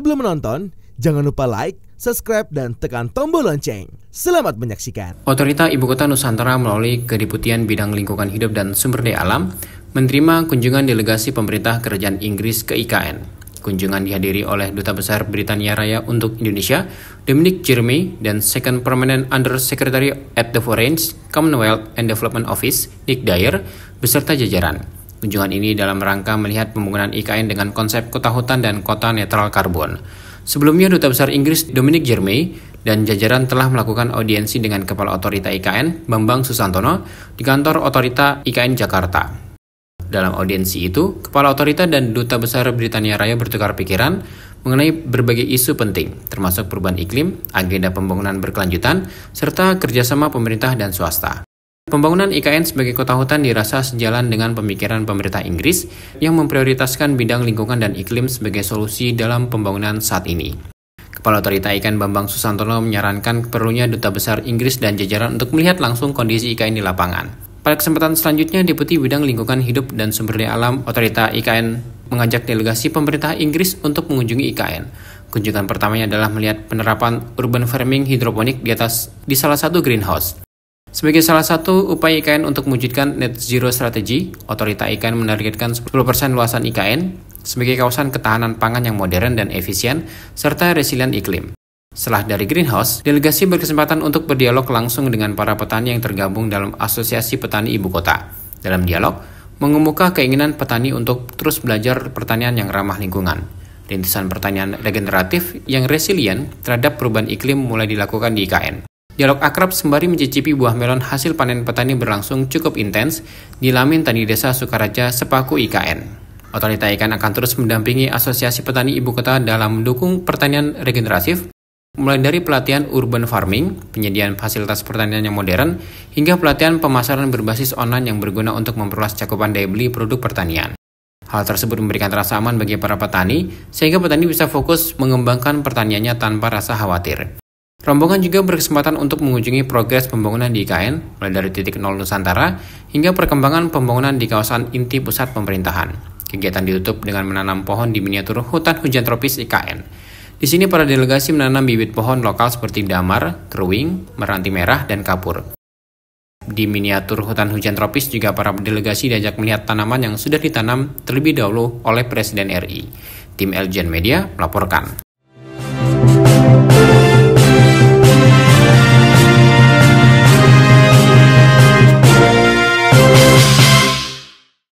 Sebelum menonton, jangan lupa like, subscribe, dan tekan tombol lonceng. Selamat menyaksikan. Otorita Ibu Kota Nusantara melalui Kedeputian Bidang Lingkungan Hidup dan Sumber Daya Alam menerima kunjungan delegasi pemerintah Kerajaan Inggris ke IKN. Kunjungan dihadiri oleh Duta Besar Britania Raya untuk Indonesia, Dominic Jeremy, dan Second Permanent Under Secretary at the Foreign, Commonwealth and Development Office, Nick Dyer, beserta jajaran. Kunjungan ini dalam rangka melihat pembangunan IKN dengan konsep kota hutan dan kota netral karbon. Sebelumnya, Duta Besar Inggris Dominic Jeremy dan jajaran telah melakukan audiensi dengan Kepala Otorita IKN, Bambang Susantono, di kantor Otorita IKN Jakarta. Dalam audiensi itu, Kepala Otorita dan Duta Besar Britania Raya bertukar pikiran mengenai berbagai isu penting, termasuk perubahan iklim, agenda pembangunan berkelanjutan, serta kerjasama pemerintah dan swasta. Pembangunan IKN sebagai kota hutan dirasa sejalan dengan pemikiran pemerintah Inggris yang memprioritaskan bidang lingkungan dan iklim sebagai solusi dalam pembangunan saat ini. Kepala Otorita IKN Bambang Susantono menyarankan perlunya Duta Besar Inggris dan jajaran untuk melihat langsung kondisi IKN di lapangan. Pada kesempatan selanjutnya, Deputi Bidang Lingkungan Hidup dan Sumber Daya Alam Otorita IKN mengajak delegasi pemerintah Inggris untuk mengunjungi IKN. Kunjungan pertamanya adalah melihat penerapan urban farming hidroponik di salah satu greenhouse. Sebagai salah satu upaya IKN untuk mewujudkan net zero strategi, Otorita IKN menargetkan 10% luasan IKN sebagai kawasan ketahanan pangan yang modern dan efisien, serta resilient iklim. Setelah dari greenhouse, delegasi berkesempatan untuk berdialog langsung dengan para petani yang tergabung dalam Asosiasi Petani Ibu Kota. Dalam dialog, mengemuka keinginan petani untuk terus belajar pertanian yang ramah lingkungan. Rintisan pertanian regeneratif yang resilient terhadap perubahan iklim mulai dilakukan di IKN. Dialog akrab sembari mencicipi buah melon hasil panen petani berlangsung cukup intens di Lamin Tani Desa Sukaraja, Sepaku IKN. Otorita IKN akan terus mendampingi Asosiasi Petani Ibu Kota dalam mendukung pertanian regeneratif, mulai dari pelatihan urban farming, penyediaan fasilitas pertanian yang modern, hingga pelatihan pemasaran berbasis online yang berguna untuk memperluas cakupan daya beli produk pertanian. Hal tersebut memberikan rasa aman bagi para petani, sehingga petani bisa fokus mengembangkan pertaniannya tanpa rasa khawatir. Rombongan juga berkesempatan untuk mengunjungi progres pembangunan di IKN, mulai dari titik nol Nusantara hingga perkembangan pembangunan di kawasan inti pusat pemerintahan. Kegiatan ditutup dengan menanam pohon di miniatur hutan hujan tropis IKN. Di sini para delegasi menanam bibit pohon lokal seperti damar, keruing, meranti merah, dan kapur. Di miniatur hutan hujan tropis juga para delegasi diajak melihat tanaman yang sudah ditanam terlebih dahulu oleh Presiden RI. Tim Elgen Media melaporkan.